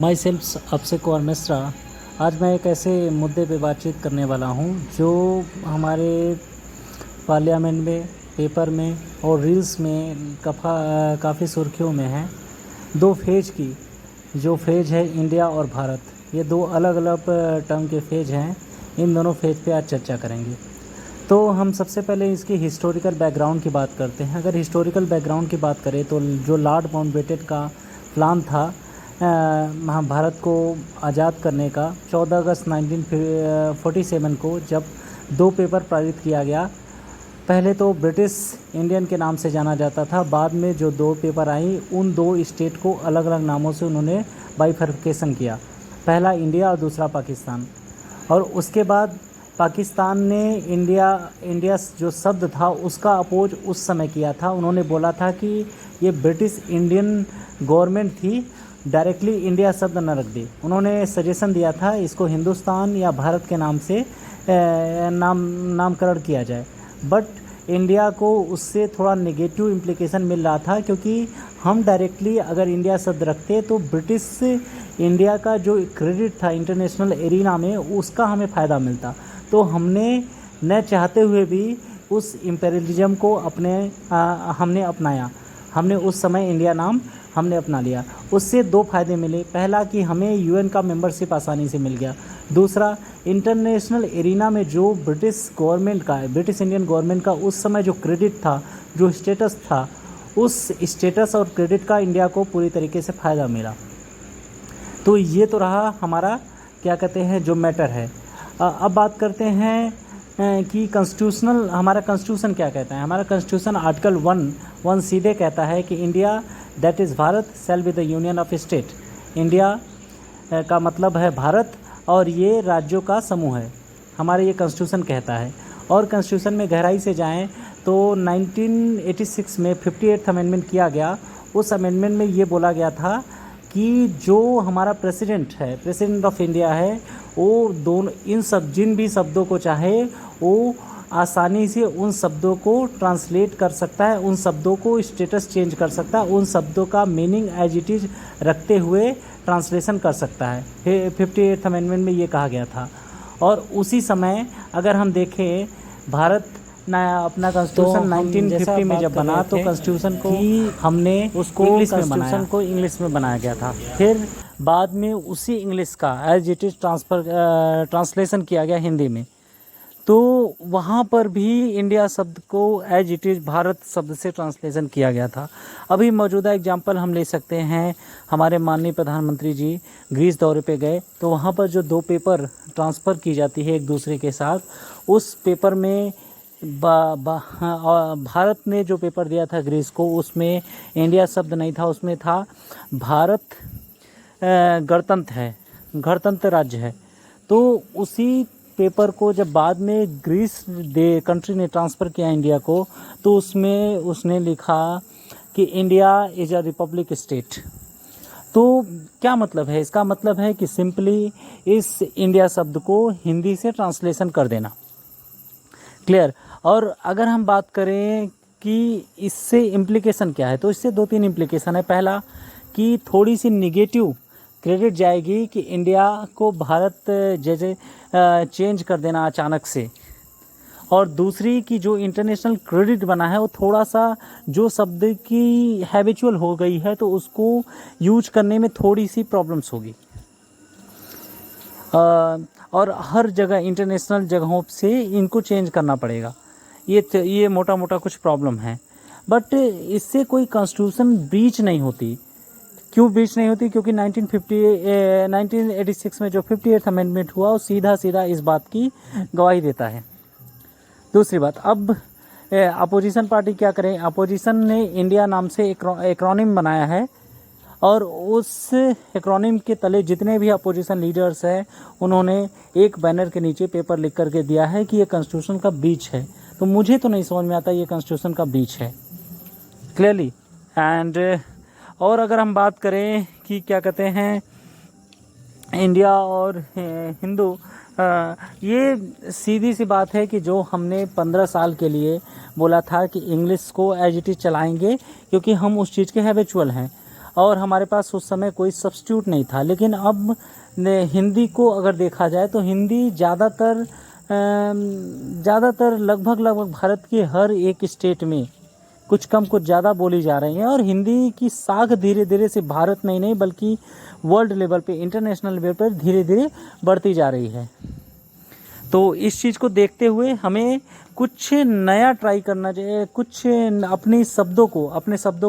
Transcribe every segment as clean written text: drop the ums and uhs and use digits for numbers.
My self Abhishek Kumar Mishra. आज मैं एक ऐसे मुद्दे पे बातचीत करने वाला हूँ जो हमारे पार्लियामेंट में, पेपर में और रील्स में काफ़ी सुर्खियों में है। दो फेज की जो फेज है इंडिया और भारत, ये दो अलग अलग टर्म के फेज हैं। इन दोनों फेज पे आज चर्चा करेंगे। तो हम सबसे पहले इसकी हिस्टोरिकल बैकग्राउंड की बात करते हैं। अगर हिस्टोरिकल बैकग्राउंड की बात करें तो जो लॉर्ड माउंटबेटन का प्लान था भारत को आज़ाद करने का, 14 अगस्त 1947 को जब दो पेपर पारित किया गया। पहले तो ब्रिटिश इंडियन के नाम से जाना जाता था, बाद में जो दो पेपर आई उन दो स्टेट को अलग अलग नामों से उन्होंने बाइफर्केशन किया, पहला इंडिया और दूसरा पाकिस्तान। और उसके बाद पाकिस्तान ने इंडिया जो शब्द था उसका अपोज उस समय किया था। उन्होंने बोला था कि ये ब्रिटिश इंडियन गवर्नमेंट थी, डायरेक्टली इंडिया शब्द न रख दे। उन्होंने सजेशन दिया था इसको हिंदुस्तान या भारत के नाम से नामकरण किया जाए। बट इंडिया को उससे थोड़ा नेगेटिव इम्प्लिकेशन मिल रहा था, क्योंकि हम डायरेक्टली अगर इंडिया शब्द रखते तो ब्रिटिश इंडिया का जो क्रेडिट था इंटरनेशनल एरिना में उसका हमें फ़ायदा मिलता। तो हमने न चाहते हुए भी उस इम्पेरियलिज्म को हमने अपनाया। हमने उस समय इंडिया नाम हमने अपना लिया। उससे दो फ़ायदे मिले। पहला कि हमें यूएन का मेंबरशिप आसानी से मिल गया। दूसरा, इंटरनेशनल एरिना में जो ब्रिटिश इंडियन गवर्नमेंट का उस समय जो क्रेडिट था, जो स्टेटस था, उस स्टेटस और क्रेडिट का इंडिया को पूरी तरीके से फ़ायदा मिला। तो ये तो रहा हमारा क्या कहते हैं जो मैटर है। अब बात करते हैं कि हमारा कॉन्स्टिट्यूशन क्या कहता है। हमारा कॉन्स्टिट्यूशन आर्टिकल 1 सीधे कहता है कि India that is Bharat shall be the union of state. India का मतलब है भारत और ये राज्यों का समूह है। हमारा ये कॉन्स्टिट्यूशन कहता है। और कॉन्स्टिट्यूशन में गहराई से जाएं तो 1986 में 58th अमेंडमेंट किया गया। उस अमेंडमेंट में ये बोला गया था कि जो हमारा प्रेसिडेंट ऑफ इंडिया है, वो जिन भी शब्दों को चाहे वो आसानी से उन शब्दों को ट्रांसलेट कर सकता है, उन शब्दों को स्टेटस चेंज कर सकता है, उन शब्दों का मीनिंग एज इट इज़ रखते हुए ट्रांसलेशन कर सकता है। 58th अमेंडमेंट में ये कहा गया था। और उसी समय अगर हम देखें भारत अपना कॉन्स्टिट्यूशन 1950 में जब बना तो कॉन्स्टिट्यूशन को हमने उसको इंग्लिश में बनाया गया था। फिर बाद में उसी इंग्लिश का एज इट इज़ ट्रांसलेशन किया गया हिंदी में। तो वहाँ पर भी इंडिया शब्द को एज इट इज़ भारत शब्द से ट्रांसलेशन किया गया था। अभी मौजूदा एग्जांपल हम ले सकते हैं, हमारे माननीय प्रधानमंत्री जी ग्रीस दौरे पे गए तो वहाँ पर जो दो पेपर ट्रांसफ़र की जाती है एक दूसरे के साथ, उस पेपर में भारत ने जो पेपर दिया था ग्रीस को, उसमें इंडिया शब्द नहीं था, उसमें था भारत गणतंत्र राज्य है। तो उसी पेपर को जब बाद में ग्रीस कंट्री ने ट्रांसफ़र किया इंडिया को, तो उसमें उसने लिखा कि India is a republic state. तो क्या मतलब है इसका? मतलब है कि सिंपली इस इंडिया शब्द को हिंदी से ट्रांसलेशन कर देना। क्लियर? और अगर हम बात करें कि इससे इम्प्लीकेशन क्या है, तो इससे दो तीन इम्प्लीकेशन है। पहला कि थोड़ी सी निगेटिव क्रेडिट जाएगी कि इंडिया को भारत जैसे चेंज कर देना अचानक से। और दूसरी कि जो इंटरनेशनल क्रेडिट बना है वो थोड़ा सा जो शब्द की हैबिचुअल हो गई है तो उसको यूज करने में थोड़ी सी प्रॉब्लम्स होगी। और हर जगह इंटरनेशनल जगहों से इनको चेंज करना पड़ेगा। ये मोटा मोटा कुछ प्रॉब्लम है। बट इससे कोई कॉन्स्टिट्यूशन ब्रीच नहीं होती। क्यों ब्रीच नहीं होती? क्योंकि 1986 में जो 58th अमेंडमेंट हुआ वो सीधा इस बात की गवाही देता है। दूसरी बात, अब अपोजिशन पार्टी क्या करें? अपोजिशन ने इंडिया नाम से एक्रोनिम बनाया है और उस एक्रोनिम के तले जितने भी अपोजिशन लीडर्स हैं उन्होंने एक बैनर के नीचे पेपर लिख करके दिया है कि ये कॉन्स्टिट्यूशन का ब्रीच है। तो मुझे तो नहीं समझ में आता ये कॉन्स्टिट्यूशन का ब्रीच है क्लियरली। एंड और अगर हम बात करें कि क्या कहते हैं इंडिया और हिंदू, ये सीधी सी बात है कि जो हमने 15 साल के लिए बोला था कि इंग्लिश को एज इट इज़ चलाएंगे क्योंकि हम उस चीज़ के हैबिचुअल हैं। और हमारे पास उस समय कोई सब्स्टिट्यूट नहीं था। लेकिन अब हिंदी को अगर देखा जाए तो हिंदी ज़्यादातर लगभग भारत के हर एक स्टेट में कुछ कम कुछ ज़्यादा बोली जा रही है। और हिंदी की साख धीरे धीरे से भारत में ही नहीं बल्कि वर्ल्ड लेवल पे, इंटरनेशनल लेवल पर धीरे धीरे बढ़ती जा रही है। तो इस चीज़ को देखते हुए हमें कुछ नया ट्राई करना चाहिए, कुछ अपने शब्दों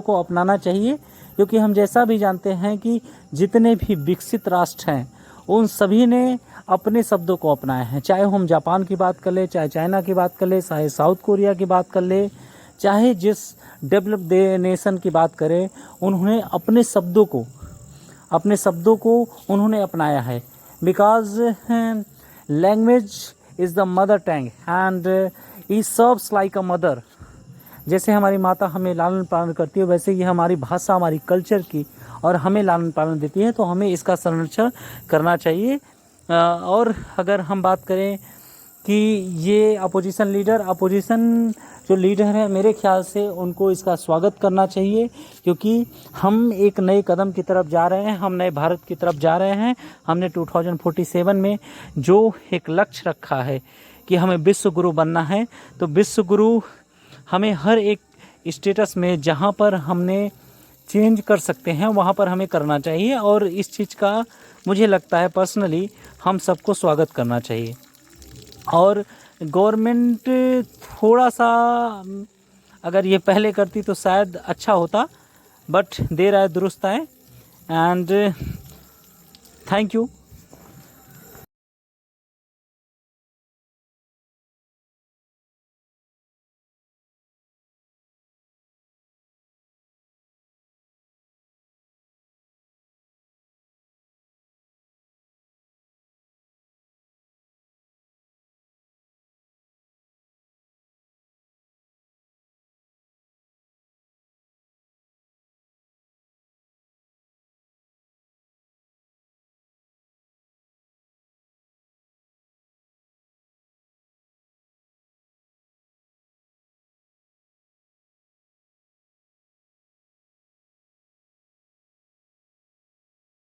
को अपनाना चाहिए। क्योंकि हम जैसा भी जानते हैं कि जितने भी विकसित राष्ट्र हैं उन सभी ने अपने शब्दों को अपनाए हैं। चाहे हम जापान की बात कर ले, चाहे चाइना की बात कर ले, चाहे साउथ कोरिया की बात कर ले, चाहे जिस डेवलप्ड नेशन की बात करें, उन्होंने अपने शब्दों को उन्होंने अपनाया है। Because language is the mother tongue and it serves like a mother. जैसे हमारी माता हमें लालन पालन करती है, वैसे ये हमारी भाषा हमारी कल्चर की और हमें लालन पालन देती है। तो हमें इसका संरक्षण करना चाहिए। और अगर हम बात करें कि ये अपोजिशन जो लीडर है, मेरे ख्याल से उनको इसका स्वागत करना चाहिए। क्योंकि हम एक नए कदम की तरफ जा रहे हैं, हम नए भारत की तरफ जा रहे हैं। हमने 2047 में जो एक लक्ष्य रखा है कि हमें विश्व गुरु बनना है, तो विश्व गुरु हमें हर एक स्टेटस में जहाँ पर हमने चेंज कर सकते हैं वहाँ पर हमें करना चाहिए। और इस चीज़ का मुझे लगता है पर्सनली हम सबको स्वागत करना चाहिए। और गवर्नमेंट थोड़ा सा अगर ये पहले करती तो शायद अच्छा होता, बट देर आए दुरुस्त आए। And thank you.